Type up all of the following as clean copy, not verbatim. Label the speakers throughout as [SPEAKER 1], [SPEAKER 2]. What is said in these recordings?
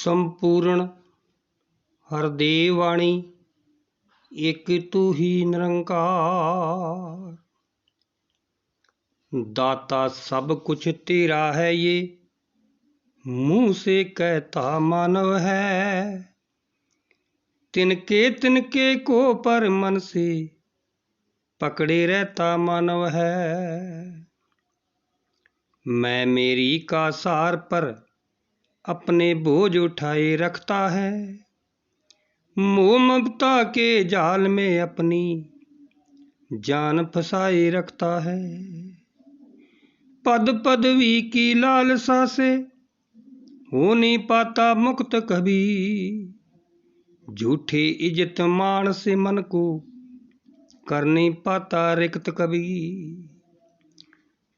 [SPEAKER 1] संपूर्ण हरदेव वाणी एक तू ही निरंकार। दाता सब कुछ तेरा है ये मुंह से कहता मानव है। तिनके तिनके को पर मन से पकड़े रहता मानव है। मैं मेरी का सार पर अपने बोझ उठाए रखता है। मोह ममता के जाल में अपनी जान फंसाए रखता है। पद पदवी की लालसा से हो नहीं पाता मुक्त कभी। झूठे इज्जत मान से मन को कर नहीं पाता रिक्त कभी।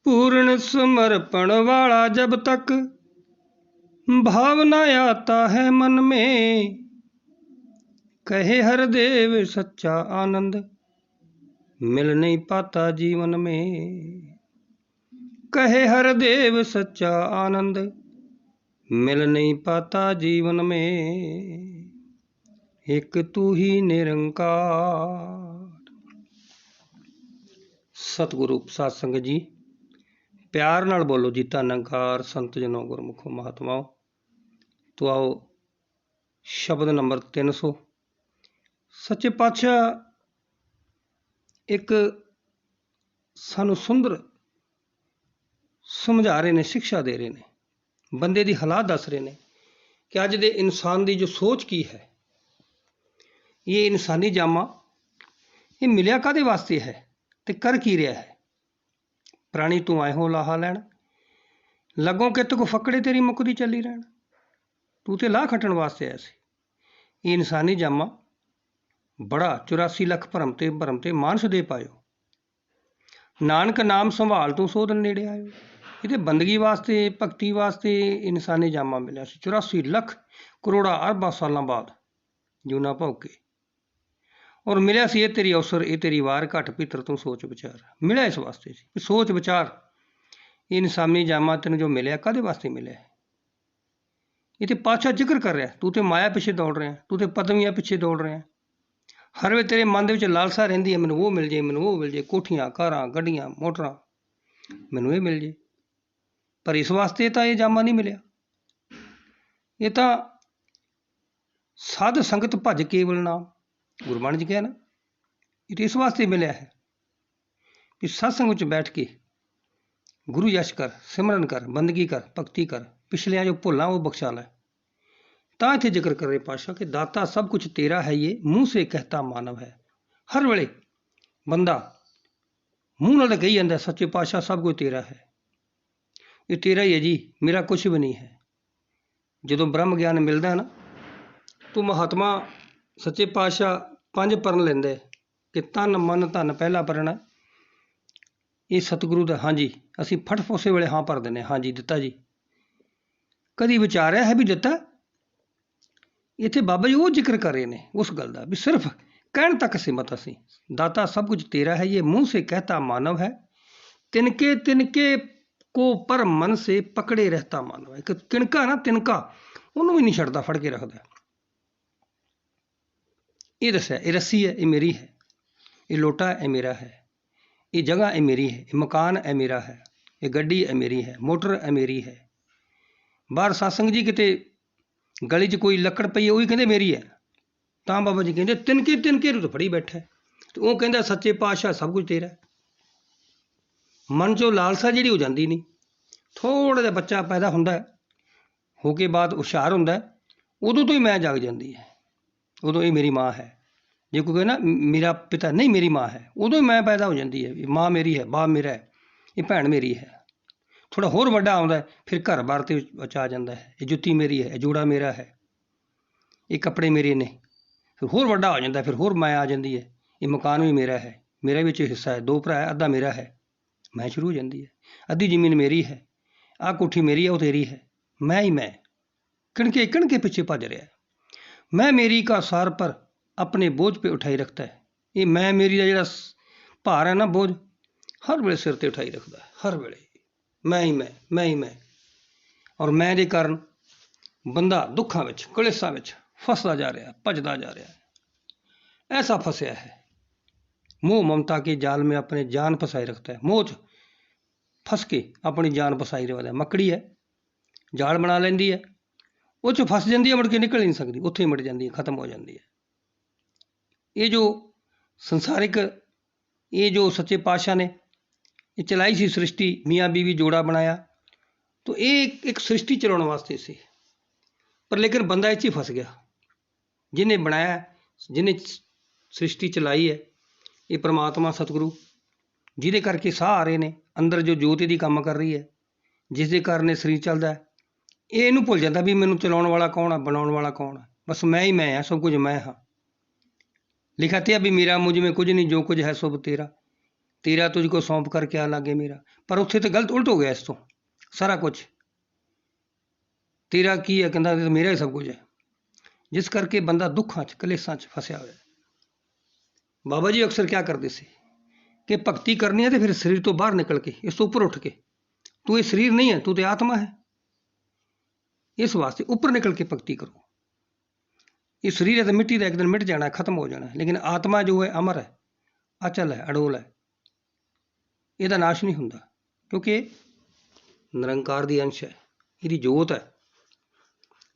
[SPEAKER 1] पूर्ण समर्पण वाला जब तक भावना आता है मन में, कहे हरदेव सच्चा आनंद मिल नहीं पाता जीवन में। कहे हरदेव सच्चा आनंद मिल नहीं पाता जीवन में। एक तू ही निरंकार। सतगुरु साध संगत जी, प्यार नाल बोलो जी धन्नकार संत जनों गुरमुखों महात्माओं। तो आओ शब्द नंबर 300। सच्चे पातशाह एक सानू सुंदर समझा रहे ने, शिक्षा दे रहे ने, बंदे दी हालात दस रहे ने कि अज दे इंसान दी जो सोच की है, ये इंसानी जामा ये मिलिया कादे वास्ते है ते कर की रहा है। प्राणी तू आए हो लाहा लैन, लगों के तो फकड़े तेरी मुकदी चली रहन। तू तो लाह खटन वास्ते आया सी। ये इंसानी जामा बड़ा 84 लाख भरम ते मानस दे पायो। नानक नाम संभाल तू सोधन नेड़े आयो। ये बंदगी वास्ते भगती वास्ते इंसानी जामा मिलिया सी। 84 लाख करोड़ा अरबा साल बाद जूना भौके और मिलिया सी ये तेरी अवसर, ये तेरी वार घट भीतर तू सोच विचार। मिलिया इस वास्ते सी सोच विचार। ये इंसानी जामा तेन जो मिलिया कादे वास्ते मिलिया? ये तो पातशाह जिक्र कर रहा, तू तो माया पिछे दौड़ रहा, तू तो पदवियां पिछे दौड़ रहा। हर वे तेरे मन के लालसा रहिंदी है, मैनू वो मिल जाए, मैनू वो मिल जाए, कोठियां कारां गड्डियां मोटरां मैनू ये मिल जाए। पर इस वास्ते तो ये जामा नहीं मिलिया। ये तो साध संगत भज केवल नाम गुरबाणी जी कहा ना, ये तो इस वास्ते मिलिया है कि सत्संग में बैठ के गुरु यश कर, सिमरन कर, बंदगी कर, भगती कर, पिछलियां जो भुलां वो बख्शा लै। तां इत्थे जिक्र कर रहे पातशाह कि दाता सब कुछ तेरा है ये मुंह से कहता मानव है। हर वेले बंदा मूँह नाल कही जांदा सच्चे पातशाह सब कुछ तेरा है, ये तेरा ही है जी, मेरा कुछ भी नहीं है। जदों ब्रह्म ज्ञान मिलता है ना, तो महात्मा सच्चे पातशाह 5 परण लेंदे कि तन मन धन पहला परण है ये सतगुरु दा। हाँ जी, असी फट फोसे वेले हाँ भर देने, हाँ जी दिता जी। कदी विचारिया है भी दिता? इत्थे बाबा जी वो जिक्र कर रहे हैं उस गल का भी सिर्फ कहण तक सीमित असी। दाता सब कुछ तेरा है ये मुंह से कहता मानव है। तिनके तिनके को पर मन से पकड़े रहता मानव है। तिनका ना तिनका उन्होंने भी नहीं छड़ता, फड़ के रखता। ये दसिया ये रस्सी है, ये मेरी है, ये लोटा है मेरा है, ये जगह है मेरी है, ये मकान है मेरा है, ये गड्डी है मेरी है, मोटर है मेरी है। बाहर सत्संग जी किते गली च कोई लकड़ पई है वही कहते मेरी है, तां बाबा जी कहते तिनके तिनके तो फड़ी बैठा है। तो वो कहता सच्चे पातशाह सब कुछ तेरा है। मन चो लालसा जी हो जाती नहीं। थोड़ा जिहा बच्चा पैदा होंदा है, होके बाद हुशियार होंदा है, उदों तो ही मैं जाग जाती है, उदों ये मेरी माँ है। जो कोई कहे ना मेरा पिता नहीं मेरी माँ है, उदों ही मैं पैदा हो जाती है, माँ मेरी है, बाप मेरा है, ये भैन मेरी है। थोड़ा होर वड्डा आउंदा है फिर घर बार ते आ जाता है, ये जुत्ती मेरी है, ये जूड़ा मेरा है, ये कपड़े मेरे ने। फिर होर वड्डा हो जाता है, फिर होर माया आ जाती है, ये मकान भी मेरा है, मेरा भी हिस्सा है, 2 भरा है, अद्धा मेरा है। मैं शुरू हो जाती है, अद्धी जमीन मेरी है, आ कोठी मेरी है, वो तेरी है, मैं ही मैं। किणके किणके पीछे भज रहा है। मैं मेरी का सार पर अपने बोझ पे उठाई रखता है। ये मैं मेरी का जिहड़ा भार है ना, बोझ हर वेले सिर ते उठाई रखता है, हर वेले मैं ही मैं, मैं ही मैं। और मैं दे कारण ਬੰਦਾ ਦੁੱਖਾਂ ਵਿੱਚ ਕਲੇਸ਼ਾਂ ਵਿੱਚ ਫਸਦਾ ਜਾ ਰਿਹਾ, ਭੱਜਦਾ ਜਾ ਰਿਹਾ ਹੈ। ऐसा फंसा है, मोह ममता के जाल में अपने जान फंसाए रखता है। मोह च फस के अपनी जान फसाई रखता है। मकड़ी है, जाल बना लेंदी है, ਉਹ 'ਚ ਫਸ ਜਾਂਦੀ ਹੈ, ਮੁੜ ਕੇ ਨਿਕਲ ਨਹੀਂ ਸਕਦੀ, ਉੱਥੇ ਹੀ ਮਿਟ ਜਾਂਦੀ ਹੈ, ਖਤਮ ਹੋ ਜਾਂਦੀ ਹੈ। ਇਹ ਜੋ ਸੰਸਾਰਿਕ, ਇਹ ਜੋ ਸੱਚੇ ਪਾਤਸ਼ਾਹ ਨੇ ਇਹ ਚਲਾਈ ਸੀ ਸ੍ਰਿਸ਼ਟੀ, ਮੀਆਂ ਬੀਵੀ ਜੋੜਾ ਬਣਾਇਆ, ਤਾਂ ਇਹ ਇੱਕ ਸ੍ਰਿਸ਼ਟੀ ਚਲਾਉਣ ਵਾਸਤੇ ਸੀ। ਪਰ ਲੇਕਿਨ ਬੰਦਾ ਇਹ 'ਚ ਹੀ ਫਸ ਗਿਆ। ਜਿਹਨੇ ਬਣਾਇਆ, ਜਿਹਨੇ ਸ੍ਰਿਸ਼ਟੀ ਚਲਾਈ ਹੈ, ਇਹ ਪ੍ਰਮਾਤਮਾ ਸਤਿਗੁਰੂ, ਜਿਹਦੇ ਕਰਕੇ ਸਾਹ ਆ ਰਹੇ ਨੇ, ਅੰਦਰ ਜੋ ਜੋਤ ਇਹਦੀ ਕੰਮ ਕਰ ਰਹੀ ਹੈ, ਜਿਸ ਦੇ ਕਾਰਨ ਇਹ ਸਰੀਰ ਚੱਲਦਾ ਹੈ, ਇਹ ਇਹਨੂੰ ਭੁੱਲ ਜਾਂਦਾ ਵੀ ਮੈਨੂੰ ਚਲਾਉਣ ਵਾਲਾ ਕੌਣ ਆ, ਬਣਾਉਣ ਵਾਲਾ ਕੌਣ ਆ। ਬਸ ਮੈਂ ਹੀ ਮੈਂ ਹਾਂ, ਸਭ ਕੁਝ ਮੈਂ ਹਾਂ। ਲਿਖਾ ਤੇ ਵੀ ਮੇਰਾ ਮੁਝ में ਕੁਝ ਨਹੀਂ, ਜੋ ਕੁਝ ਹੈ ਸਭ ਤੇਰਾ, ਤੇਰਾ ਤੁਝ ਕੋ ਸੌਂਪ ਕਰ ਕਿਆ ਲਾਗੇ ਮੇਰਾ। ਪਰ ਉੱਥੇ ਤਾਂ ਗਲਤ ਉਲਟ ਹੋ ਗਿਆ। ਇਸ ਤੋਂ ਸਾਰਾ ਕੁਝ ਤੇਰਾ ਕੀ ਹੈ, ਕਹਿੰਦਾ ਮੇਰਾ ਹੀ ਸਭ ਕੁਝ ਹੈ। ਜਿਸ ਕਰਕੇ ਬੰਦਾ ਦੁੱਖਾਂ 'ਚ ਕਲੇਸ਼ਾਂ 'ਚ ਫਸਿਆ ਹੋਇਆ। ਬਾਬਾ ਜੀ ਅਕਸਰ ਕਿਆ ਕਰਦੇ ਸੀ ਕਿ ਭਗਤੀ ਕਰਨੀ ਹੈ ਤੇ ਫਿਰ ਸਰੀਰ ਤੋਂ ਬਾਹਰ ਨਿਕਲ ਕੇ, ਇਸ ਤੋਂ ਉੱਪਰ ਉੱਠ ਕੇ, ਤੂੰ ਇਹ ਸਰੀਰ ਨਹੀਂ ਹੈ, ਤੂੰ ਤੇ ਆਤਮਾ ਹੈ। ਇਸ ਵਾਸਤੇ ਉੱਪਰ ਨਿਕਲ ਕੇ ਭਗਤੀ ਕਰੋ। ਇਹ ਸਰੀਰ ਹੈ ਤਾਂ ਮਿੱਟੀ ਦਾ, ਇੱਕ ਦਿਨ ਮਿਟ ਜਾਣਾ, ਖਤਮ ਹੋ ਜਾਣਾ। ਲੇਕਿਨ ਆਤਮਾ ਜੋ ਹੈ ਅਮਰ ਹੈ, ਅਚਲ ਹੈ, ਅਡੋਲ ਹੈ, ਇਹਦਾ ਨਾਸ਼ ਨਹੀਂ ਹੁੰਦਾ, ਕਿਉਂਕਿ ਨਿਰੰਕਾਰ ਦੀ ਅੰਸ਼ ਹੈ, ਇਹਦੀ ਜੋਤ ਹੈ।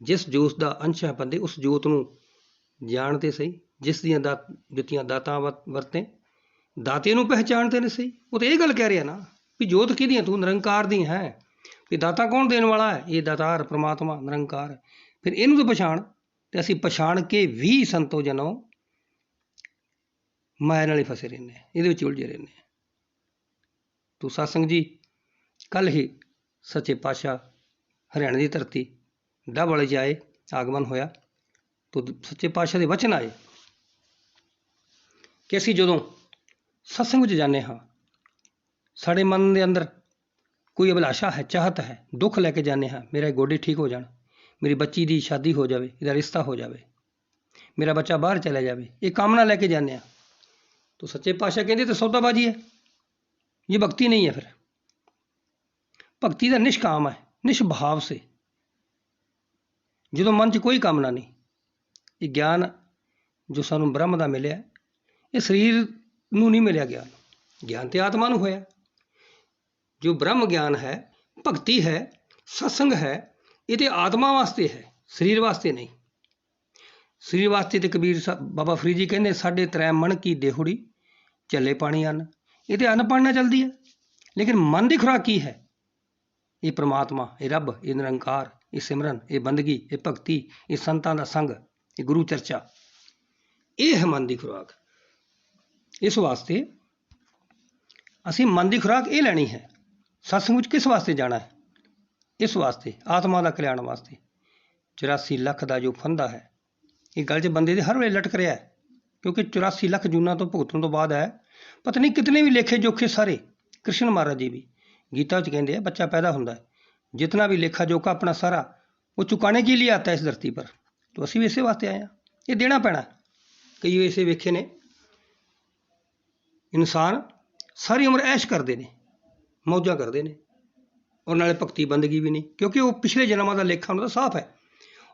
[SPEAKER 1] ਜਿਸ ਜੋਤ ਦਾ ਅੰਸ਼ ਹੈ ਬੰਦੇ, ਉਸ ਜੋਤ ਨੂੰ ਜਾਣ ਤੇ ਸਹੀ। ਜਿਸ ਦੀਆਂ ਦਿੱਤੀਆਂ ਦਾਤਾਂ ਵਰਤੇ, ਦਾਤੇ ਨੂੰ ਪਹਿਚਾਣਦੇ ਨੇ ਸਹੀ। ਉਹ ਤਾਂ ਇਹ ਗੱਲ ਕਹਿ ਰਿਹਾ ਨਾ ਵੀ ਜੋਤ ਕਿਹਦੀਆਂ, ਤੂੰ ਨਿਰੰਕਾਰ ਦੀ ਹੈ। ਵੀ ਦਾਤਾ ਕੌਣ ਦੇਣ ਵਾਲਾ ਹੈ? ਇਹ ਦਾਤਾਰ ਪ੍ਰਮਾਤਮਾ ਨਿਰੰਕਾਰ। ਫਿਰ ਇਹਨੂੰ ਤਾਂ ਪਛਾਣ। ਤੇ ਅਸੀਂ ਪਛਾਣ ਕੇ ਵੀ ਸੰਤੋ ਜਨੋ ਮਾਇਆ ਨਾਲ ਹੀ ਫਸੇ ਰਹਿੰਦੇ ਹਾਂ, ਇਹਦੇ ਵਿੱਚ ਉਲਝੇ ਰਹਿੰਦੇ ਹਾਂ। ਤੂੰ ਸਤਸੰਗ ਜੀ, ਕੱਲ੍ਹ ਹੀ ਸੱਚੇ ਪਾਤਸ਼ਾਹ ਹਰਿਆਣੇ ਦੀ ਧਰਤੀ ਡੱਬ ਵਾਲੇ 'ਚ ਆਏ, ਆਗਮਨ ਹੋਇਆ। ਤੋ ਸੱਚੇ ਪਾਤਸ਼ਾਹ ਦੇ ਵਚਨ ਆਏ ਕਿ ਅਸੀਂ ਜਦੋਂ ਸਤਸੰਗ ਵਿੱਚ ਜਾਂਦੇ ਹਾਂ, ਸਾਡੇ ਮਨ ਦੇ ਅੰਦਰ ਕੋਈ ਅਭਿਲਾਸ਼ਾ ਹੈ, ਚਾਹਤ ਹੈ, ਦੁੱਖ ਲੈ ਕੇ ਜਾਂਦੇ ਹਾਂ, ਮੇਰੇ ਗੋਡੇ ਠੀਕ ਹੋ ਜਾਣ, ਮੇਰੀ ਬੱਚੀ ਦੀ ਸ਼ਾਦੀ ਹੋ ਜਾਵੇ, ਇਹਦਾ ਰਿਸ਼ਤਾ ਹੋ ਜਾਵੇ, ਮੇਰਾ ਬੱਚਾ ਬਾਹਰ ਚਲਾ ਜਾਵੇ, ਇਹ ਕਾਮਨਾ ਲੈ ਕੇ ਜਾਂਦੇ ਹਾਂ। ਤਾਂ ਸੱਚੇ ਪਾਤਸ਼ਾਹ ਕਹਿੰਦੇ ਤਾਂ ਸੌਦਾਬਾਜ਼ੀ ਹੈ, ਇਹ ਭਗਤੀ ਨਹੀਂ ਹੈ। ਫਿਰ ਭਗਤੀ ਦਾ ਨਿਸ਼ਕਾਮ ਹੈ, ਨਿਸ਼ਭਾਵ ਸੇ, ਜਦੋਂ ਮਨ 'ਚ ਕੋਈ ਕਾਮਨਾ ਨਹੀਂ। ਇਹ ਗਿਆਨ ਜੋ ਸਾਨੂੰ ਬ੍ਰਹਮ ਦਾ ਮਿਲਿਆ, ਇਹ ਸਰੀਰ ਨੂੰ ਨਹੀਂ ਮਿਲਿਆ। ਗਿਆਨ ਤੇ ਆਤਮਾ ਨੂੰ ਹੋਇਆ। ਜੋ ਬ੍ਰਹਮ ਗਿਆਨ ਹੈ, ਭਗਤੀ ਹੈ, ਸਤਸੰਗ ਹੈ, ਇਹ ਤੇ ਆਤਮਾ ਵਾਸਤੇ ਹੈ, ਸਰੀਰ ਵਾਸਤੇ ਨਹੀਂ। ਸਰੀਰ ਵਾਸਤੇ ਤੇ ਕਬੀਰ ਬਾਬਾ ਫਰੀਦ ਜੀ ਕਹਿੰਦੇ 3.5 ਮਣ ਕੀ ਦੇਹੁੜੀ ਚੱਲੇ ਪਾਣੀ ਅੰਨ। ਇਹ ਤੇ ਅੰਨ ਪਾਣੀ ਨਾਲ ਚੱਲਦੀ ਹੈ। ਲੇਕਿਨ ਮਨ ਦੀ ਖੁਰਾਕ ਕੀ ਹੈ? ਇਹ ਪ੍ਰਮਾਤਮਾ, ਇਹ ਰੱਬ, ਇਹ ਨਿਰੰਕਾਰ, ਇਹ ਸਿਮਰਨ, ਇਹ ਬੰਦਗੀ, ਇਹ ਭਗਤੀ, ਇਹ ਸੰਤਾਂ ਦਾ ਸੰਗ, ਇਹ ਗੁਰੂ ਚਰਚਾ, ਇਹ ਹੈ ਮਨ ਦੀ ਖੁਰਾਕ। ਇਸ ਵਾਸਤੇ ਅਸੀਂ ਮਨ ਦੀ ਖੁਰਾਕ ਇਹ ਲੈਣੀ ਹੈ। ਸਤਸੰਗ ਵਿੱਚ ਕਿਸ ਵਾਸਤੇ ਜਾਣਾ ਹੈ? ਇਸ ਵਾਸਤੇ, ਆਤਮਾ ਦਾ ਕਲਿਆਣ ਵਾਸਤੇ। 84 ਲੱਖ ਦਾ ਜੋ ਫੰਦਾ ਹੈ, ਇਹ ਗਲ 'ਚ ਬੰਦੇ ਦੇ ਹਰ ਵੇਲੇ ਲਟਕ ਰਿਹਾ ਹੈ, ਕਿਉਂਕਿ 84 ਲੱਖ ਜੂਨਾਂ ਤੋਂ ਭੁਗਤਣ ਤੋਂ ਬਾਅਦ ਹੈ ਪਤਾ ਨਹੀਂ ਕਿਤਨੇ ਵੀ ਲੇਖੇ ਜੋਖੇ ਸਾਰੇ। ਕ੍ਰਿਸ਼ਨ ਮਹਾਰਾਜ ਜੀ ਵੀ ਗੀਤਾ 'ਚ ਕਹਿੰਦੇ ਆ, ਬੱਚਾ ਪੈਦਾ ਹੁੰਦਾ ਹੈ, ਜਿਤਨਾ ਵੀ ਲੇਖਾ ਜੋਖਾ ਆਪਣਾ ਸਾਰਾ ਉਹ ਚੁਕਾਣੇ ਕੇ ਲਈ ਆਤਾ ਇਸ ਧਰਤੀ ਪਰ। ਤਾਂ ਅਸੀਂ ਵੀ ਇਸੇ ਵਾਸਤੇ ਆਏ ਹਾਂ, ਇਹ ਦੇਣਾ ਪੈਣਾ। ਕਈ ਐਸੇ ਵੇਖੇ ਨੇ ਇਨਸਾਨ ਸਾਰੀ ਉਮਰ ਐਸ਼ ਕਰਦੇ ਨੇ, ਮੌਜਾਂ ਕਰਦੇ ਨੇ, ਔਰ ਨਾਲੇ ਭਗਤੀ ਬੰਦਗੀ ਵੀ ਨਹੀਂ, ਕਿਉਂਕਿ ਉਹ ਪਿਛਲੇ ਜਨਮਾਂ ਦਾ ਲੇਖਾ ਉਹਨਾਂ ਦਾ ਸਾਫ਼ ਹੈ।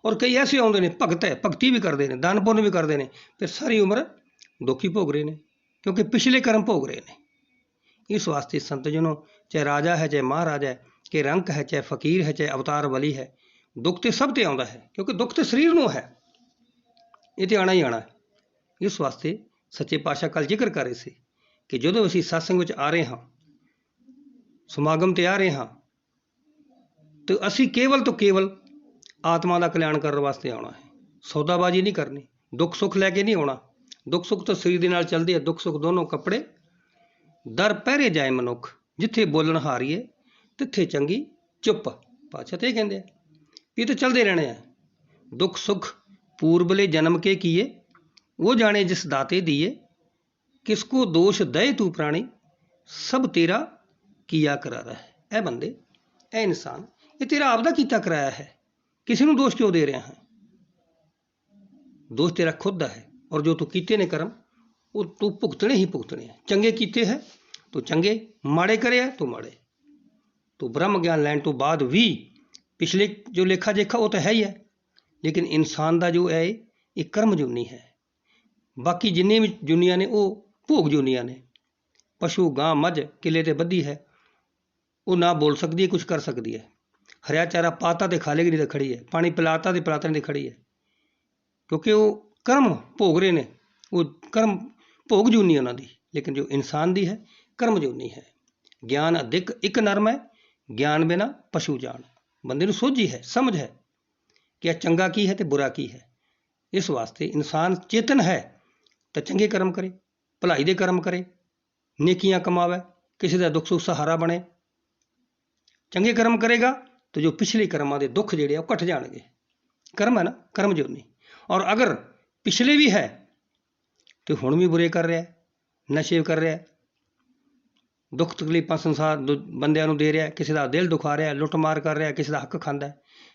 [SPEAKER 1] ਔਰ ਕਈ ਐਸੇ ਆਉਂਦੇ ਨੇ, ਭਗਤ ਹੈ, ਭਗਤੀ ਵੀ ਕਰਦੇ ਨੇ, ਦਾਨ ਪੁੰਨ ਵੀ ਕਰਦੇ ਨੇ, ਫਿਰ ਸਾਰੀ ਉਮਰ ਦੁੱਖ ਹੀ ਭੋਗ ਰਹੇ ਨੇ, ਕਿਉਂਕਿ ਪਿਛਲੇ ਕਰਮ ਭੋਗ ਰਹੇ ਨੇ। ਇਸ ਵਾਸਤੇ ਸੰਤ ਜਨੋ, ਚਾਹੇ ਰਾਜਾ ਹੈ, ਚਾਹੇ ਮਹਾਰਾਜਾ ਹੈ, ਕਿ ਰੰਕ ਹੈ, ਚਾਹੇ ਫਕੀਰ ਹੈ, ਚਾਹੇ ਅਵਤਾਰ ਬਲੀ ਹੈ, ਦੁੱਖ ਤੇ ਸਭ ਤੇ ਆਉਂਦਾ ਹੈ, ਕਿਉਂਕਿ ਦੁੱਖ ਤੇ ਸਰੀਰ ਨੂੰ ਹੈ, ਇਹ ਤੇ ਆਉਣਾ ਹੀ ਆਉਣਾ। ਇਸ ਵਾਸਤੇ ਸੱਚੇ ਪਾਤਸ਼ਾਹ ਕੱਲ੍ਹ ਜ਼ਿਕਰ ਕਰ ਰਹੇ ਸੀ ਕਿ ਜਦੋਂ ਅਸੀਂ ਸਤਸੰਗ ਵਿੱਚ ਆ ਰਹੇ ਹਾਂ, ਸਮਾਗਮ 'ਤੇ ਆ ਰਹੇ ਹਾਂ, ਤਾਂ ਅਸੀਂ ਕੇਵਲ ਤੋਂ ਕੇਵਲ ਆਤਮਾ ਦਾ ਕਲਿਆਣ ਕਰਨ ਵਾਸਤੇ ਆਉਣਾ ਹੈ। ਸੌਦਾਬਾਜ਼ੀ ਨਹੀਂ ਕਰਨੀ, ਦੁੱਖ ਸੁੱਖ ਲੈ ਕੇ ਨਹੀਂ ਆਉਣਾ। ਦੁੱਖ ਸੁੱਖ ਤਾਂ ਸਰੀਰ ਦੇ ਨਾਲ ਚੱਲਦੇ ਆ, ਦੁੱਖ ਸੁੱਖ ਦੋਨੋਂ ਕੱਪੜੇ। ਦਰ ਪਹਿਰੇ ਜਾਏ ਮਨੁੱਖ, ਜਿੱਥੇ ਬੋਲਣ ਹਾਰੀਏ ਤਿੱਥੇ ਚੰਗੀ ਚੁੱਪ। ਪਾਤਸ਼ਾਹ ਤੇ ਇਹ ਕਹਿੰਦੇ ਆ ਇਹ ਤਾਂ ਚੱਲਦੇ ਰਹਿਣੇ ਆ। ਦੁੱਖ ਸੁੱਖ ਪੂਰਬਲੇ ਜਨਮ ਕੇ ਕੀਏ, ਉਹ ਜਾਣੇ ਜਿਸ ਦਾਤੇ ਦੀਏ, ਕਿਸਕੋ ਦੋਸ਼ ਦਏ ਤੂੰ ਪ੍ਰਾਣੀ, ਸਭ ਤੇਰਾ ਕੀਆ ਕਰਾਰਾ ਹੈ। ਇਹ ਬੰਦੇ, ਇਹ ਇਨਸਾਨ, ਇਹ ਤੇਰਾ ਆਪ ਦਾ ਕੀਤਾ ਕਰਾਇਆ ਹੈ, ਕਿਸੇ ਨੂੰ ਦੋਸ਼ ਕਿਉਂ ਦੇ ਰਿਹਾ ਹੈ? ਦੋਸ਼ ਤੇਰਾ ਖੁਦ ਦਾ ਹੈ, ਔਰ ਜੋ ਤੂੰ ਕੀਤੇ ਨੇ ਕਰਮ, ਉਹ ਤੂੰ ਭੁਗਤਣੇ ਹੀ ਭੁਗਤਣੇ ਹੈ। ਚੰਗੇ ਕੀਤੇ ਹੈ ਤੂੰ ਚੰਗੇ, ਮਾੜੇ ਕਰਿਆ ਤੂੰ ਮਾੜੇ। ਤੂੰ ਬ੍ਰਹਮ ਗਿਆਨ ਲੈਣ ਤੋਂ ਬਾਅਦ ਵੀ ਪਿਛਲੇ ਜੋ ਲੇਖਾ ਜੇਖਾ ਉਹ ਤਾਂ ਹੈ ਹੀ ਹੈ, ਲੇਕਿਨ ਇਨਸਾਨ ਦਾ ਜੋ ਹੈ ਇਹ ਕਰਮ ਜੂਨੀ ਹੈ। ਬਾਕੀ ਜਿੰਨੇ ਵੀ ਜੁਨੀਆਂ ਨੇ ਉਹ ਭੋਗ ਜੂਨੀਆਂ ਨੇ। ਪਸ਼ੂ, ਗਾਂ, ਮੱਝ ਕਿੱਲੇ ਤੇ ਬੱਧੀ ਹੈ, ਉਹ ਨਾ ਬੋਲ ਸਕਦੀ ਹੈ, ਕੁਝ ਕਰ ਸਕਦੀ ਹੈ। ਹਰਿਆ ਚਾਰਾ ਪਾਤਾ ਤੇ ਖਾ ਲੇਗੀ, ਨਹੀਂ ਤਾਂ ਖੜੀ ਹੈ। ਪਾਣੀ ਪਿਲਾਤਾ ਤੇ ਪਿਲਾਤਾ, ਨਹੀਂ ਤਾਂ ਖੜੀ ਹੈ। ਕਿਉਂਕਿ ਉਹ ਕਰਮ ਭੋਗ ਰਹੇ ਨੇ, ਉਹ ਕਰਮ ਭੋਗ ਜੂਨੀ ਉਹਨਾਂ ਦੀ। ਲੇਕਿਨ ਜੋ ਇਨਸਾਨ ਦੀ ਹੈ ਕਰਮ ਜੂਨੀ ਹੈ। ਗਿਆਨ ਅਧਿਕ ਇੱਕ ਨਰਮ ਹੈ, ਗਿਆਨ ਬਿਨਾ ਪਸ਼ੂ ਜਾਣ। ਬੰਦੇ ਨੂੰ ਸੋਝੀ ਹੈ, ਸਮਝ ਹੈ ਕਿ ਇਹ ਚੰਗਾ ਕੀ ਹੈ ਤੇ ਬੁਰਾ ਕੀ ਹੈ। ਇਸ ਵਾਸਤੇ ਇਨਸਾਨ ਚੇਤਨ ਹੈ ਤਾਂ ਚੰਗੇ ਕਰਮ ਕਰੇ, ਭਲਾਈ ਦੇ ਕਰਮ ਕਰੇ, ਨੇਕੀਆਂ ਕਮਾਵੇ, ਕਿਸੇ ਦਾ ਦੁੱਖ ਸੁੱਖ ਸਹਾਰਾ ਬਣੇ। ਚੰਗੇ ਕਰਮ ਕਰੇਗਾ ਤਾਂ ਜੋ ਪਿਛਲੇ ਕਰਮਾਂ ਦੇ ਦੁੱਖ ਜਿਹੜੇ ਆ ਉਹ ਘਟ ਜਾਣਗੇ। ਕਰਮ ਹੈ ਨਾ, ਕਰਮ ਜੋਨੀ। ਔਰ ਅਗਰ ਪਿਛਲੇ ਵੀ ਹੈ ਤੇ ਹੁਣ ਵੀ ਬੁਰੇ ਕਰ ਰਿਹਾ, ਨਸ਼ੇ ਕਰ ਰਿਹਾ, ਦੁੱਖ ਤਕਲੀਫਾਂ ਸੰਸਾਰ ਬੰਦਿਆਂ ਨੂੰ ਦੇ ਰਿਹਾ, ਕਿਸੇ ਦਾ ਦਿਲ ਦੁਖਾ ਰਿਹਾ, ਲੁੱਟਮਾਰ ਕਰ ਰਿਹਾ, ਕਿਸੇ ਦਾ ਹੱਕ ਖਾਂਦਾ,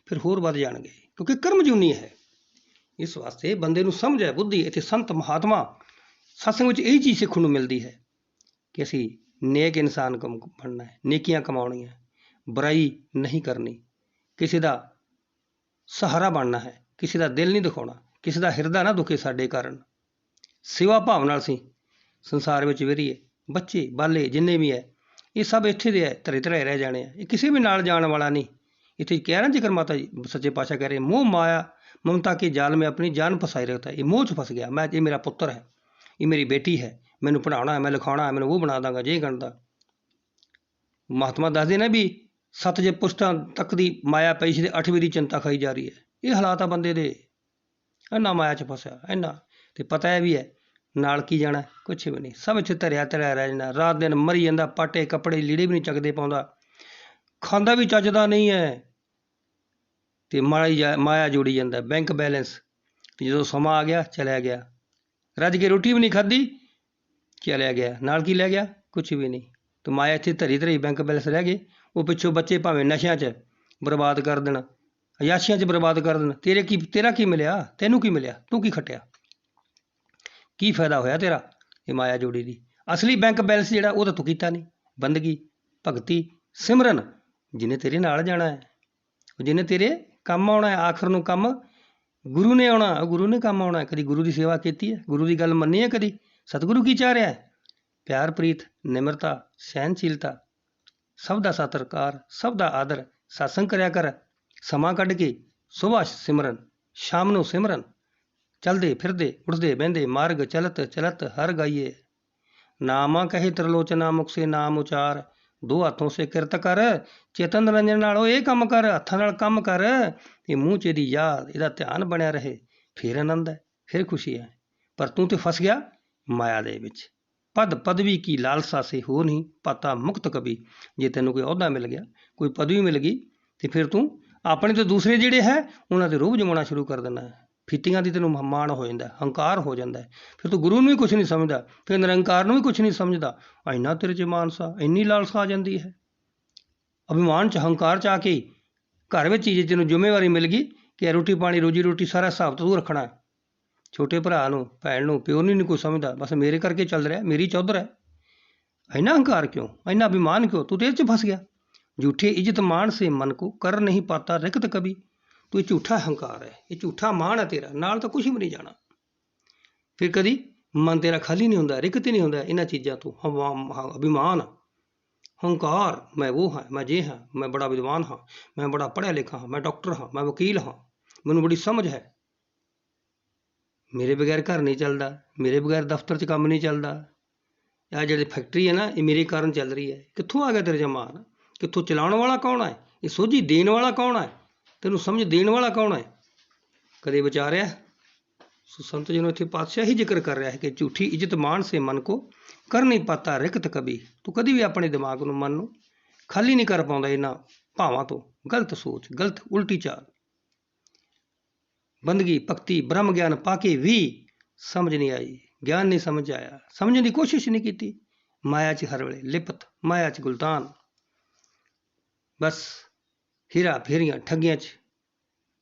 [SPEAKER 1] ਫਿਰ ਹੋਰ ਵੱਧ ਜਾਣਗੇ, ਕਿਉਂਕਿ ਕਰਮ ਜੂਨੀ ਹੈ। ਇਸ ਵਾਸਤੇ ਬੰਦੇ ਨੂੰ ਸਮਝ ਹੈ, ਬੁੱਧੀ। ਇੱਥੇ ਸੰਤ ਮਹਾਤਮਾ ਸਤਸੰਗ ਵਿੱਚ ਇਹੀ ਚੀਜ਼ ਸਿੱਖਣ ਨੂੰ ਮਿਲਦੀ ਹੈ ਕਿ ਅਸੀਂ ਨੇਕ ਇਨਸਾਨ ਬਣਨਾ ਹੈ, ਨੇਕੀਆਂ ਕਮਾਉਣੀਆਂ, ਬੁਰਾਈ ਨਹੀਂ ਕਰਨੀ, ਕਿਸੇ ਦਾ ਸਹਾਰਾ ਬਣਨਾ ਹੈ, ਕਿਸੇ ਦਾ ਦਿਲ ਨਹੀਂ ਦਿਖਾਉਣਾ, ਕਿਸੇ ਦਾ ਹਿਰਦਾ ਨਾ ਦੁਖੇ ਸਾਡੇ ਕਾਰਨ। ਸੇਵਾ ਭਾਵ ਨਾਲ ਅਸੀਂ ਸੰਸਾਰ ਵਿੱਚ ਵਿਹਰੀਏ। ਬੱਚੇ ਬਾਲੇ ਜਿੰਨੇ ਵੀ ਹੈ ਇਹ ਸਭ ਇੱਥੇ ਦੇ ਹੈ, ਧਰੇ ਧਰੇ ਰਹਿ ਜਾਣੇ ਆ, ਇਹ ਕਿਸੇ ਵੀ ਨਾਲ ਜਾਣ ਵਾਲਾ ਨਹੀਂ। ਇੱਥੇ ਕਹਿ ਰਿਹਾ ਜੇਕਰ ਮਾਤਾ ਜੀ ਸੱਚੇ ਪਾਤਸ਼ਾਹ ਕਹਿ ਰਹੇ, ਮੋਹ ਮਾਇਆ ਮਮਤਾ ਕੇ ਜਾਲ में अपनी जान फंसाई रखता है। ਇਹ ਮੋਹ 'ਚ ਫਸ ਗਿਆ, ਮੈਂ ਇਹ ਮੇਰਾ ਪੁੱਤਰ ਹੈ, ਇਹ ਮੇਰੀ ਬੇਟੀ ਹੈ, ਮੈਨੂੰ ਪੜ੍ਹਾਉਣਾ ਹੈ, ਮੈਂ ਲਿਖਾਉਣਾ ਹੈ, ਮੈਨੂੰ ਉਹ ਬਣਾ ਦਾਂਗਾ, ਜੇ ਕਰਦਾ। ਮਹਾਤਮਾ ਦੱਸਦੇ ਨੇ ਵੀ 7 ਜੇ ਪੁਸ਼ਤਾਂ ਤੱਕ ਦੀ ਮਾਇਆ ਪਈ ਸੀ ਤੇ 8ਵੀਂ ਦੀ ਚਿੰਤਾ ਖਾਈ ਜਾ ਰਹੀ ਹੈ। ਇਹ ਹਾਲਾਤ ਆ ਬੰਦੇ ਦੇ, ਇੰਨਾ ਮਾਇਆ 'ਚ ਫਸਿਆ ਇੰਨਾ। ਤੇ ਪਤਾ ਹੈ ਵੀ ਹੈ ਨਾਲ ਕੀ ਜਾਣਾ, ਕੁਛ ਵੀ ਨਹੀਂ, ਸਭ ਇੱਥੇ ਧਰਿਆ ਧਰਿਆ ਰਹਿ ਜਾਂਦਾ। ਰਾਤ ਦਿਨ ਮਰੀ ਜਾਂਦਾ, ਪਾਟੇ ਕੱਪੜੇ ਲੀੜੇ ਵੀ ਨਹੀਂ ਚੱਕਦੇ ਪਾਉਂਦਾ, ਖਾਂਦਾ ਵੀ ਚੱਜਦਾ ਨਹੀਂ ਹੈ, ਤੇ ਮਾਇਆ ਜੋੜੀ ਜਾਂਦਾ। ਬੈਂਕ ਬੈਲੈਂਸ ਜਦੋਂ ਸਮਾਂ ਆ ਗਿਆ ਚਲਿਆ ਗਿਆ, ਰੱਜ ਕੇ ਰੋਟੀ ਵੀ ਨਹੀਂ ਖਾਧੀ ਚਲਿਆ ਗਿਆ, ਨਾਲ ਕੀ ਲੈ ਗਿਆ, ਕੁਛ ਵੀ ਨਹੀਂ। ਤੇ ਮਾਇਆ ਇੱਥੇ ਧਰੀ ਧਰੀ ਬੈਂਕ ਬੈਲੈਂਸ ਰਹਿ ਗਏ। ਉਹ ਪਿੱਛੋਂ ਬੱਚੇ ਭਾਵੇਂ ਨਸ਼ਿਆਂ 'ਚ ਬਰਬਾਦ ਕਰ ਦੇਣ, ਅਯਾਸ਼ੀਆਂ 'ਚ ਬਰਬਾਦ ਕਰ ਦੇਣ, ਤੇਰਾ ਕੀ ਮਿਲਿਆ, ਤੈਨੂੰ ਕੀ ਮਿਲਿਆ, ਤੂੰ ਕੀ ਖੱਟਿਆ, ਕੀ ਫਾਇਦਾ ਹੋਇਆ ਤੇਰਾ ਇਹ ਮਾਇਆ ਜੋੜੀ ਦੀ। ਅਸਲੀ ਬੈਂਕ ਬੈਲੈਂਸ ਜਿਹੜਾ ਉਹ ਤਾਂ ਤੂੰ ਕੀਤਾ ਨਹੀਂ। ਬੰਦਗੀ, ਭਗਤੀ, ਸਿਮਰਨ ਜਿਹਨੇ ਤੇਰੇ ਨਾਲ ਜਾਣਾ ਹੈ, ਜਿਹਨੇ ਤੇਰੇ ਕੰਮ ਆਉਣਾ ਹੈ, ਆਖਰ ਨੂੰ ਕੰਮ ਗੁਰੂ ਨੇ ਆਉਣਾ, ਗੁਰੂ ਨੇ ਕੰਮ ਆਉਣਾ। ਕਦੀ ਗੁਰੂ ਦੀ ਸੇਵਾ ਕੀਤੀ ਹੈ, ਗੁਰੂ ਦੀ ਗੱਲ ਮੰਨੀ ਹੈ ਕਦੀ? ਸਤਿਗੁਰੂ ਕੀ ਚਾਹ ਰਿਹਾ ਹੈ? ਪਿਆਰ ਪ੍ਰੀਤ, ਨਿਮਰਤਾ, ਸਹਿਨਸ਼ੀਲਤਾ, ਸਭ ਦਾ ਸਤਿਕਾਰ, ਸਭ ਦਾ ਆਦਰ। ਸਤਸੰਗ ਕਰਿਆ ਕਰ, ਸਮਾਂ ਕੱਢ ਕੇ, ਸੁਬਾਹ ਸਿਮਰਨ, ਸ਼ਾਮ ਨੂੰ ਸਿਮਰਨ, ਚਲਦੇ ਫਿਰਦੇ, ਉੱਠਦੇ ਬਹਿੰਦੇ, ਮਾਰਗ ਚਲਤ ਚਲਤ ਹਰ ਗਾਈਏ। ਨਾਮਾ ਕਹੇ ਤ੍ਰਿਲੋਚਨਾ ਮੁਖ ਸੇ ਨਾਮ ਉਚਾਰ, ਦੋ ਹੱਥੋਂ ਸੇ ਕਿਰਤ ਕਰ, ਚੇਤਨ ਨਿਰੰਜਨ ਨਾਲੋਂ ਇਹ ਕੰਮ ਕਰ, ਹੱਥਾਂ ਨਾਲ ਕੰਮ ਕਰ, ਇਹ ਮੂੰਹ 'ਚ ਇਹਦੀ ਯਾਦ, ਇਹਦਾ ਧਿਆਨ ਬਣਿਆ ਰਹੇ, ਫਿਰ ਆਨੰਦ ਹੈ, ਫਿਰ ਖੁਸ਼ੀ ਹੈ। ਪਰ ਤੂੰ ਤੇ ਫਸ ਗਿਆ ਮਾਇਆ ਦੇ ਵਿੱਚ। ਪਦ ਪਦਵੀ ਕੀ ਲਾਲਸਾ ਸੇ ਹੋ ਨਹੀਂ ਪਾਤਾ ਮੁਕਤ ਕਬੀ। ਜੇ ਤੈਨੂੰ ਕੋਈ ਅਹੁਦਾ ਮਿਲ ਗਿਆ, ਕੋਈ ਪਦਵੀ ਮਿਲ ਗਈ, ਤੇ ਫਿਰ ਤੂੰ ਆਪਣੇ ਤੋਂ ਦੂਸਰੇ ਜਿਹੜੇ ਹੈ ਉਹਨਾਂ ਤੇ ਰੋਹਬ ਜਮਾਉਣਾ ਸ਼ੁਰੂ ਕਰ ਦਿੰਦਾ ਹੈ। ਫਿੱਤੀਆਂ ਦੀ ਤੈਨੂੰ ਮਾਣ ਹੋ ਜਾਂਦਾ, ਹੰਕਾਰ ਹੋ ਜਾਂਦਾ, ਫਿਰ ਤੂੰ ਗੁਰੂ ਨੂੰ ਵੀ ਕੁਛ ਨਹੀਂ ਸਮਝਦਾ, ਫਿਰ ਨਿਰੰਕਾਰ ਨੂੰ ਵੀ ਕੁਛ ਨਹੀਂ ਸਮਝਦਾ। ਇੰਨਾ ਤੇਰੇ 'ਚ ਮਾਨਸਾ, ਇੰਨੀ ਲਾਲਸਾ ਆ ਜਾਂਦੀ ਹੈ। ਅਭਿਮਾਨ 'ਚ, ਹੰਕਾਰ 'ਚ ਆ ਕੇ ਘਰ ਵਿੱਚ ਹੀ ਜੇ ਤੈਨੂੰ ਜ਼ਿੰਮੇਵਾਰੀ ਮਿਲ ਗਈ ਕਿ ਰੋਟੀ ਪਾਣੀ, ਰੋਜੀ ਰੋਟੀ ਸਾਰਾ ਹਿਸਾਬ ਤੋਂ ਤੂੰ ਰੱਖਣਾ, ਛੋਟੇ ਭਰਾ ਨੂੰ, ਭੈਣ ਨੂੰ, ਪਿਓ ਨੂੰ ਨਹੀਂ ਕੋਈ ਸਮਝਦਾ, ਬਸ ਮੇਰੇ ਕਰਕੇ ਚੱਲ ਰਿਹਾ, ਮੇਰੀ ਚੌਧਰ ਹੈ। ਇੰਨਾ ਹੰਕਾਰ ਕਿਉਂ, ਇੰਨਾ ਅਭਿਮਾਨ ਕਿਉਂ? ਤੂੰ ਤੇ ਇਹ 'ਚ ਫਸ ਗਿਆ। ਝੂਠੇ ਇੱਜ਼ਤ ਮਾਣ ਸੇ ਮਨ ਕੋ ਕਰ ਨਹੀਂ ਪਾਤਾ ਰਿਕਤ ਕਭੀ। ਤੂੰ ਇਹ ਝੂਠਾ ਹੰਕਾਰ ਹੈ, ਇਹ ਝੂਠਾ ਮਾਣ ਹੈ ਤੇਰਾ, ਨਾਲ ਤਾਂ ਕੁਛ ਵੀ ਨਹੀਂ ਜਾਣਾ। ਫਿਰ ਕਦੀ ਮਨ ਤੇਰਾ ਖਾਲੀ ਨਹੀਂ ਹੁੰਦਾ, ਰਿਕਤ ਹੀ ਨਹੀਂ ਹੁੰਦਾ ਇਹਨਾਂ ਚੀਜ਼ਾਂ ਤੋਂ। ਅਭਿਮਾਨ, ਹੰਕਾਰ, ਮੈਂ ਉਹ ਹਾਂ, ਮੈਂ ਜੇ ਹਾਂ, ਮੈਂ ਬੜਾ ਵਿਦਵਾਨ ਹਾਂ, ਮੈਂ ਬੜਾ ਪੜ੍ਹਿਆ ਲਿਖਾ ਹਾਂ, ਮੈਂ ਡਾਕਟਰ ਹਾਂ, ਮੈਂ ਵਕੀਲ ਹਾਂ, ਮੈਨੂੰ ਬੜੀ ਸਮਝ ਹੈ, ਮੇਰੇ ਬਗੈਰ ਘਰ ਨਹੀਂ ਚੱਲਦਾ, ਮੇਰੇ ਬਗੈਰ ਦਫ਼ਤਰ 'ਚ ਕੰਮ ਨਹੀਂ ਚੱਲਦਾ, ਇਹ ਜਿਹੜੀ ਫੈਕਟਰੀ ਹੈ ਨਾ ਇਹ ਮੇਰੇ ਕਾਰਨ ਚੱਲ ਰਹੀ ਹੈ। ਕਿੱਥੋਂ ਆ ਗਿਆ ਤੇਰੇ 'ਚ ਮਾਣ? ਕਿੱਥੋਂ? ਚਲਾਉਣ ਵਾਲਾ ਕੌਣ ਹੈ? ਇਹ ਸੋਝੀ ਦੇਣ ਵਾਲਾ ਕੌਣ ਹੈ? ਤੈਨੂੰ ਸਮਝ ਦੇਣ ਵਾਲਾ ਕੌਣ ਹੈ? ਕਦੇ ਵਿਚਾਰਿਆ? ਸੋ ਸੰਤ ਜੀ ਨੂੰ ਇੱਥੇ ਪਾਤਸ਼ਾਹ ਹੀ ਜ਼ਿਕਰ ਕਰ ਰਿਹਾ ਹੈ ਕਿ ਝੂਠੀ ਇੱਜ਼ਤ ਮਾਣ ਸੇ ਮਨ ਕੋ ਕਰ ਨਹੀਂ ਪਾਤਾ ਰਿਕਤ ਕਭੀ। ਤੂੰ ਕਦੀ ਵੀ ਆਪਣੇ ਦਿਮਾਗ ਨੂੰ, ਮਨ ਨੂੰ ਖਾਲੀ ਨਹੀਂ ਕਰ ਪਾਉਂਦਾ ਇਹਨਾਂ ਭਾਵਾਂ ਤੋਂ। ਗਲਤ ਸੋਚ, ਗਲਤ ਉਲਟੀ ਚਾਲ। ਬੰਦਗੀ, ਭਗਤੀ, ਬ੍ਰਹਮ ਗਿਆਨ ਪਾ ਕੇ ਵੀ ਸਮਝ ਨਹੀਂ ਆਈ, ਗਿਆਨ ਨਹੀਂ ਸਮਝ ਆਇਆ, ਸਮਝਣ ਦੀ ਕੋਸ਼ਿਸ਼ ਨਹੀਂ ਕੀਤੀ। ਮਾਇਆ 'ਚ ਹਰ ਵੇਲੇ ਲਿਪਤ, ਮਾਇਆ 'ਚ ਗੁਲਤਾਨ, ਬਸ ਹੀਰਾ ਫੇਰੀਆਂ, ਠੱਗੀਆਂ 'ਚ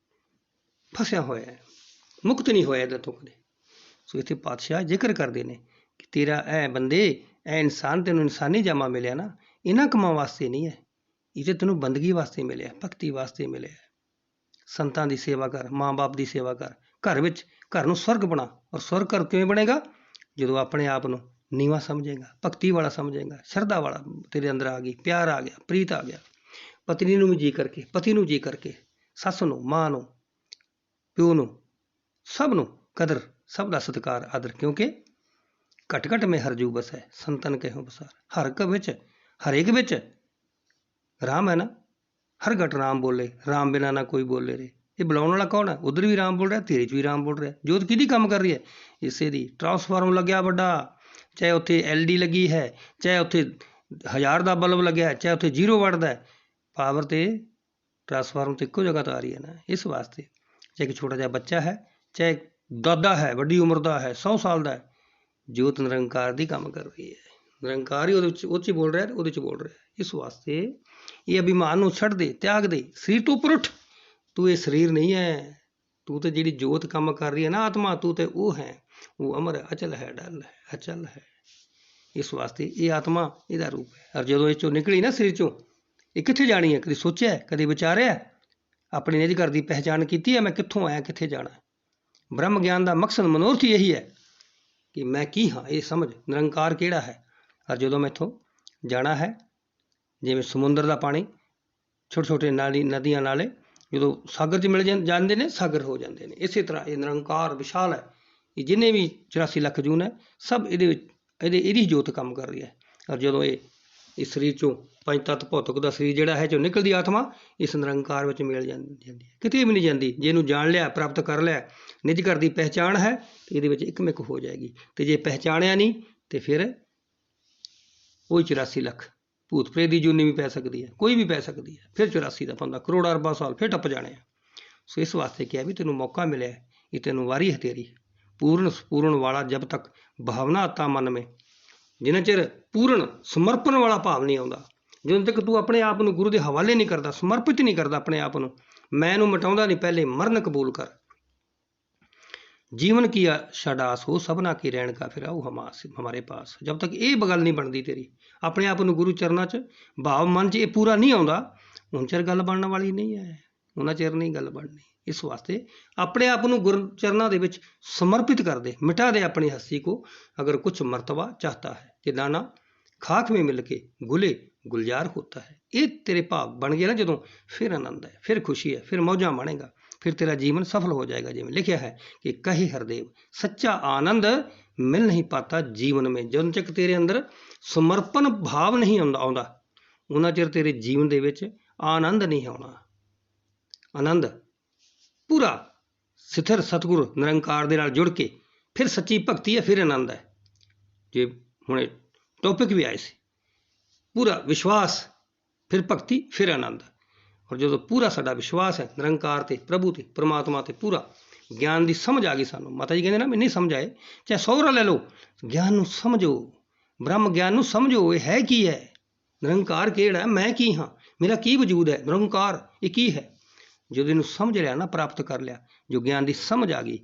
[SPEAKER 1] ਫਸਿਆ ਹੋਇਆ ਹੈ, ਮੁਕਤ ਨਹੀਂ ਹੋਇਆ ਇਹਦੇ ਤੋਂ ਕਦੇ। ਸੋ ਇੱਥੇ ਪਾਤਸ਼ਾਹ ਜ਼ਿਕਰ ਕਰਦੇ ਨੇ ਕਿ ਤੇਰਾ ਇਹ ਬੰਦੇ, ਇਹ ਇਨਸਾਨ, ਤੈਨੂੰ ਇਨਸਾਨੀ ਜਾਮਾ ਮਿਲਿਆ ਨਾ, ਇਹਨਾਂ ਕੰਮਾਂ ਵਾਸਤੇ ਨਹੀਂ ਹੈ, ਇਹ ਤੇ ਤੈਨੂੰ ਬੰਦਗੀ ਵਾਸਤੇ ਮਿਲਿਆ, ਭਗਤੀ ਵਾਸਤੇ ਮਿਲਿਆ। ਸੰਤਾਂ ਦੀ ਸੇਵਾ ਕਰ, ਮਾਂ-ਬਾਪ ਦੀ ਸੇਵਾ ਕਰ, ਘਰ ਨੂੰ ਸਵਰਗ ਬਣਾ। ਔਰ ਸਵਰਗ ਘਰ ਕਿਵੇਂ ਬਣੇਗਾ? ਜਦੋਂ ਆਪਣੇ ਆਪ ਨੂੰ ਨੀਵਾਂ ਸਮਝੇਗਾ, ਭਗਤੀ ਵਾਲਾ ਸਮਝੇਗਾ, ਸ਼ਰਧਾ ਵਾਲਾ ਤੇਰੇ ਅੰਦਰ ਆ ਗਈ, ਪਿਆਰ ਆ ਗਿਆ, ਪ੍ਰੀਤ ਆ ਗਿਆ, ਪਤਨੀ ਨੂੰ ਵੀ ਜੀ ਕਰਕੇ, ਪਤੀ ਨੂੰ ਜੀ ਕਰਕੇ, ਸੱਸ ਨੂੰ, ਮਾਂ ਨੂੰ, ਪਿਓ ਨੂੰ, ਸਭ ਨੂੰ ਕਦਰ, ਸਭ ਦਾ ਸਤਿਕਾਰ, ਆਦਰ। ਕਿਉਂਕਿ ਘਟ ਘਟ ਮੈਂ ਹਰਜੂ ਬਸੈ, ਸੰਤਨ ਕਹਿਓ ਬਸਾਰ। ਹਰ ਇੱਕ ਵਿੱਚ, ਹਰੇਕ ਵਿੱਚ ਰਾਮ ਹੈ ਨਾ। ਹਰ ਘਟ ਰਾਮ ਬੋਲੇ, ਰਾਮ ਬਿਨਾ ਨਾ ਕੋਈ ਬੋਲੇ ਰੇ। ਇਹ ਬੁਲਾਉਣ ਵਾਲਾ ਕੌਣ ਹੈ? ਉਧਰ ਵੀ ਰਾਮ ਬੋਲ ਰਿਹਾ, ਤੇਰੇ 'ਚ ਵੀ ਰਾਮ ਬੋਲ ਰਿਹਾ। ਜੋਤ ਕਿਹਦੀ ਕੰਮ ਕਰ ਰਹੀ ਹੈ? ਇਸੇ ਦੀ। ਟਰਾਂਸਫਾਰਮ ਲੱਗਿਆ ਵੱਡਾ, ਚਾਹੇ ਉੱਥੇ LED ਲੱਗੀ ਹੈ, ਚਾਹੇ ਉੱਥੇ 1000 ਦਾ ਬਲਬ ਲੱਗਿਆ, ਚਾਹੇ ਉੱਥੇ 0 ਵੜਦਾ, ਪਾਵਰ ਤੇ ਟਰਾਂਸਫਾਰਮ ਤੇ ਇੱਕੋ ਜਗ੍ਹਾ ਤੋਂ ਆ ਰਹੀ ਹੈ ਨਾ। ਇਸ ਵਾਸਤੇ ਚਾਹੇ ਇੱਕ ਛੋਟਾ ਜਿਹਾ ਬੱਚਾ ਹੈ, ਚਾਹੇ ਦਾਦਾ ਹੈ, ਵੱਡੀ ਉਮਰ ਦਾ ਹੈ, 100 ਸਾਲ ਦਾ ਹੈ, ਜੋਤ ਨਿਰੰਕਾਰ ਦੀ ਕੰਮ ਕਰ ਰਹੀ ਹੈ। ਨਿਰੰਕਾਰ ਹੀ ਉਹ 'ਚ ਬੋਲ ਰਿਹਾ, ਉਹਦੇ 'ਚ ਬੋਲ ਰਿਹਾ। ਇਸ ਵਾਸਤੇ ਇਹ ਅਭਿਮਾਨ ਨੂੰ ਛੱਡ ਦੇ, ਤਿਆਗ ਦੇ, ਸਰੀਰ ਤੋਂ ਉੱਪਰ ਉੱਠ। ਤੂੰ ਇਹ ਸਰੀਰ ਨਹੀਂ ਹੈ, ਤੂੰ ਤੇ ਜਿਹੜੀ ਜੋਤ ਕੰਮ ਕਰ ਰਹੀ ਹੈ ਨਾ, ਆਤਮਾ, ਤੂੰ ਤੇ ਉਹ ਹੈ। ਉਹ ਅਮਰ, ਅਚਲ ਹੈ, ਡਲ ਹੈ, ਅਚਲ ਹੈ। ਇਸ ਵਾਸਤੇ ਇਹ ਆਤਮਾ ਇਹਦਾ ਰੂਪ ਹੈ। ਔਰ ਜਦੋਂ ਇਹ 'ਚੋਂ ਨਿਕਲੀ ਨਾ ਸਰੀਰ 'ਚੋਂ, ਇਹ ਕਿੱਥੇ ਜਾਣੀ ਹੈ? ਕਦੇ ਸੋਚਿਆ, ਕਦੇ ਵਿਚਾਰਿਆ? ਆਪਣੀ ਨਿਜ ਘਰ ਦੀ ਪਹਿਚਾਣ ਕੀਤੀ ਹੈ? ਮੈਂ ਕਿੱਥੋਂ ਆਇਆ, ਕਿੱਥੇ ਜਾਣਾ? ਬ੍ਰਹਮ ਗਿਆਨ ਦਾ ਮਕਸਦ, ਮਨੋਰਥ ਹੀ ਇਹੀ ਹੈ ਕਿ ਮੈਂ ਕੀ ਹਾਂ, ਇਹ ਸਮਝ, ਨਿਰੰਕਾਰ ਕਿਹੜਾ ਹੈ। ਔਰ ਜਦੋਂ ਮੈਥੋਂ ਜਾਣਾ ਹੈ, ਜਿਵੇਂ ਸਮੁੰਦਰ ਦਾ ਪਾਣੀ, ਛੋਟੇ ਛੋਟੇ ਨਦੀਆਂ ਨਾਲੇ ਜਦੋਂ ਸਾਗਰ 'ਚ ਮਿਲ ਜਾਂਦੇ ਨੇ, ਸਾਗਰ ਹੋ ਜਾਂਦੇ ਨੇ। ਇਸੇ ਤਰ੍ਹਾਂ ਇਹ ਨਿਰੰਕਾਰ ਵਿਸ਼ਾਲ ਹੈ। ਇਹ ਜਿੰਨੇ ਵੀ 84 ਲੱਖ ਜੂਨ ਹੈ, ਸਭ ਇਹਦੇ ਵਿੱਚ ਇਹਦੀ ਜੋਤ ਕੰਮ ਕਰ ਰਹੀ ਹੈ। ਔਰ ਜਦੋਂ ਇਹ ਸਰੀਰ 'ਚੋਂ ਪੰਜ ਤੱਤ ਭੌਤਿਕ ਦਾ ਸਰੀਰ ਜਿਹੜਾ ਹੈ, 'ਚੋਂ ਨਿਕਲਦੀ ਆਤਮਾ, ਇਸ ਨਿਰੰਕਾਰ ਵਿੱਚ ਮਿਲ ਜਾਂਦੀ ਹੈ, ਕਿਤੇ ਵੀ ਨਹੀਂ ਜਾਂਦੀ। ਜੇ ਇਹਨੂੰ ਜਾਣ ਲਿਆ, ਪ੍ਰਾਪਤ ਕਰ ਲਿਆ, ਨਿਜ ਘਰ ਦੀ ਪਹਿਚਾਣ ਹੈ, ਤੇ ਇਹਦੇ ਵਿੱਚ ਇੱਕਮਿਕ ਹੋ ਜਾਏਗੀ। ਤੇ ਜੇ ਪਹਿਚਾਣਿਆ ਨਹੀਂ, ਤੇ ਫਿਰ ਉਹ 84 ਲੱਖ ਭੂਤ ਪ੍ਰੇਤ ਦੀ ਜੂਨੀ ਵੀ ਪੈ ਸਕਦੀ ਹੈ, ਕੋਈ ਵੀ ਪੈ ਸਕਦੀ ਹੈ। ਫਿਰ 84 ਦਾ ਬੰਦਾ ਕਰੋੜਾਂ ਅਰਬਾਂ ਸਾਲ ਫਿਰ ਟੱਪ ਜਾਣੇ ਆ। ਸੋ ਇਸ ਵਾਸਤੇ ਕਿਹਾ ਵੀ ਤੈਨੂੰ ਮੌਕਾ ਮਿਲਿਆ, ਇਹ ਤੈਨੂੰ ਵਾਰੀ ਹੈ ਤੇਰੀ। ਪੂਰਨ ਸਪੂਰਨ ਵਾਲਾ ਜਬ ਤੱਕ ਭਾਵਨਾ ਆਤਾ ਮਨ ਮੇ, ਜਿੰਨਾ ਚਿਰ ਪੂਰਨ ਸਮਰਪਣ ਵਾਲਾ ਭਾਵ ਨਹੀਂ ਆਉਂਦਾ, ਜਦੋਂ ਤੱਕ ਤੂੰ ਆਪਣੇ ਆਪ ਨੂੰ ਗੁਰੂ ਦੇ ਹਵਾਲੇ ਨਹੀਂ ਕਰਦਾ, ਸਮਰਪਿਤ ਨਹੀਂ ਕਰਦਾ ਆਪਣੇ ਆਪ ਨੂੰ, ਮੈਂ ਨੂੰ ਮਿਟਾਉਂਦਾ ਨਹੀਂ, ਪਹਿਲੇ ਮਰਨ ਕਬੂਲ ਕਰ। जीवन की छाडास हो सबना की रहन का फिर आओ हमारे पास। जब तक ये बगल नहीं बनती तेरी, अपने आप को गुरु चरणों च भाव मन च ये पूरा नहीं आता, उन चर गल बनने वाली नहीं है, उन्ना चर नहीं गल बननी। इस वास्ते अपने आप को गुरु चरणों के विच समर्पित कर दे, मिटा दे अपनी हस्ती को। अगर कुछ मर्तबा चाहता है कि दाना खाक में मिल के गुले गुलजार होता है, ये तेरे भाव बन गए ना जदों, फिर आनंद है, फिर खुशी है, फिर मौजा माणेगा, फिर तेरा जीवन सफल हो जाएगा। जिवें लिखा है कि कहे हरदेव सच्चा आनंद मिल नहीं पाता जीवन में। जब तक तेरे अंदर समर्पण भाव नहीं आउंदा, उन्ना चिर तेरे जीवन दे विच आनंद नहीं आउणा। आनंद पूरा स्थिर सतगुर निरंकार दे नाल जुड़ के फिर सच्ची भगती है, फिर आनंद है। जे हुणे टॉपिक भी आए सी, पूरा विश्वास फिर भगती फिर आनंद। और जो पूरा साडा विश्वास है निरंकार ते, प्रभु ते, परमात्मा ते, पूरा ज्ञान की समझ आ गई सानू। माता जी कहते ना, मैं नहीं समझ आए, चाहे 100 ले लो, ज्ञान नू समझो, ब्रह्म ज्ञान नू समझो, ये है की है, निरंकार केड़ा है, मैं की हाँ, मेरा की वजूद है, निरंकार ये की है। जो इनू समझ लिया ना, प्राप्त कर लिया, जो ज्ञान की समझ आ गई,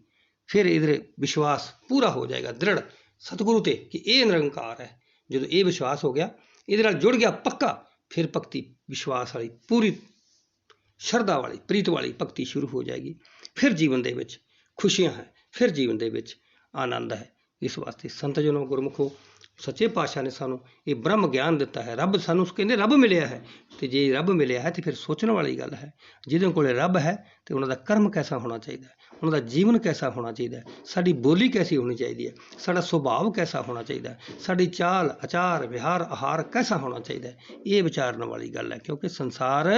[SPEAKER 1] फिर इधर विश्वास पूरा हो जाएगा दृढ़ सतगुरु ते कि ये निरंकार है। जो ये विश्वास हो गया, इहदे नाल जुड़ गया पक्का, फिर भगती विश्वास वाली पूरी शरधा वाली प्रीत वाली भगती शुरू हो जाएगी। फिर जीवन दे विच खुशियां हैं, फिर जीवन दे विच आनंद है। इस वास्ते संत जनों, गुरमुखो, सच्चे पातशाह ने सानू ये ब्रह्म ज्ञान दिता है। रब सानू कहते रब मिलिया है, तो जे रब मिलिया है तो फिर सोचने वाली गल है, जिहदे कोल रब है तो उन्होंने कर्म कैसा होना चाहिए, उन्होंने जीवन कैसा होना चाहिए, साडी बोली कैसी होनी चाहिए, साडा सुभाव कैसा होना चाहिए, साडी चाल आचार विहार आहार कैसा होना चाहिए, ये विचारने वाली गल है। क्योंकि संसार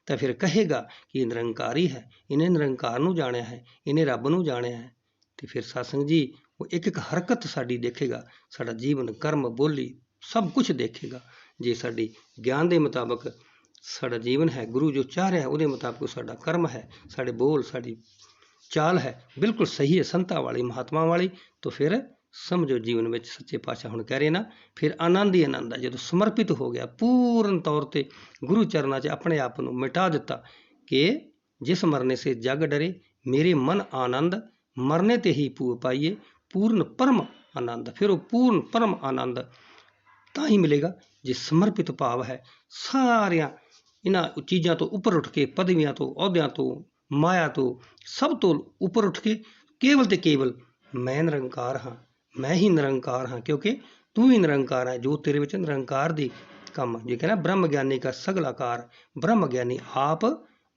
[SPEAKER 1] तो फिर कहेगा कि निरंकारी है, इन्हें निरंकार नू जाणिया है, इन्हें रब नू जाणिया है, तो फिर सत्संग जी वो एक एक हरकत साडी देखेगा, साडा जीवन कर्म बोली सब कुछ देखेगा। जे साडी ज्ञान के मुताबिक साडा जीवन है, गुरु जो चाह रहा है उसके मुताबिक साडा कर्म है, साडे बोल साडी चाल है बिल्कुल सही है, संतां वाली महात्मा वाली, तो फिर समझो जीवन में सच्चे पातशाह हुण कह रहे ना, फिर आनंद ही आनंद है। जो समर्पित हो गया पूर्ण तौर पर गुरु चरणों च अपने आप को मिटा दिता कि जिस मरने से जग डरे मेरे मन आनंद, मरने ते ही पू पाइए पूर्ण परम आनंद। फिर वो पूर्ण परम आनंद तां ही मिलेगा जे समर्पित भाव है। सारिया इन्हां चीज़ों तो उपर उठ के, पदवियां तो, अहुदियां तो, ਮਾਇਆ ਤੋਂ ਸਭ ਤੋਂ ਉੱਪਰ ਉੱਠ ਕੇ ਕੇਵਲ ਤੇ ਕੇਵਲ ਮੈਂ ਨਿਰੰਕਾਰ ਹਾਂ, ਮੈਂ ਹੀ ਨਿਰੰਕਾਰ ਹਾਂ, ਕਿਉਂਕਿ ਤੂੰ ਹੀ ਨਿਰੰਕਾਰ ਹੈ। ਜੋ ਤੇਰੇ ਵਿੱਚ ਨਿਰੰਕਾਰ ਦੀ ਕੰਮ, ਜੇ ਕਹਿੰਦਾ ਬ੍ਰਹਮ ਗਿਆਨੀ ਕਾ ਸਗਲਾਕਾਰ, ਬ੍ਰਹਮ ਗਿਆਨੀ ਆਪ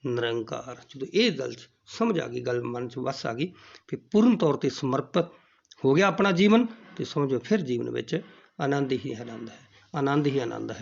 [SPEAKER 1] ਨਿਰੰਕਾਰ। ਜਦੋਂ ਇਹ ਗੱਲ ਸਮਝ ਆ ਗਈ, ਗੱਲ ਮਨ 'ਚ ਵਸ ਆ ਗਈ, ਫਿਰ ਪੂਰਨ ਤੌਰ 'ਤੇ ਸਮਰਪਿਤ ਹੋ ਗਿਆ ਆਪਣਾ ਜੀਵਨ, ਤੇ ਸਮਝੋ ਫਿਰ ਜੀਵਨ ਵਿੱਚ ਆਨੰਦ ਹੀ ਆਨੰਦ ਹੈ, ਆਨੰਦ ਹੀ ਆਨੰਦ ਹੈ।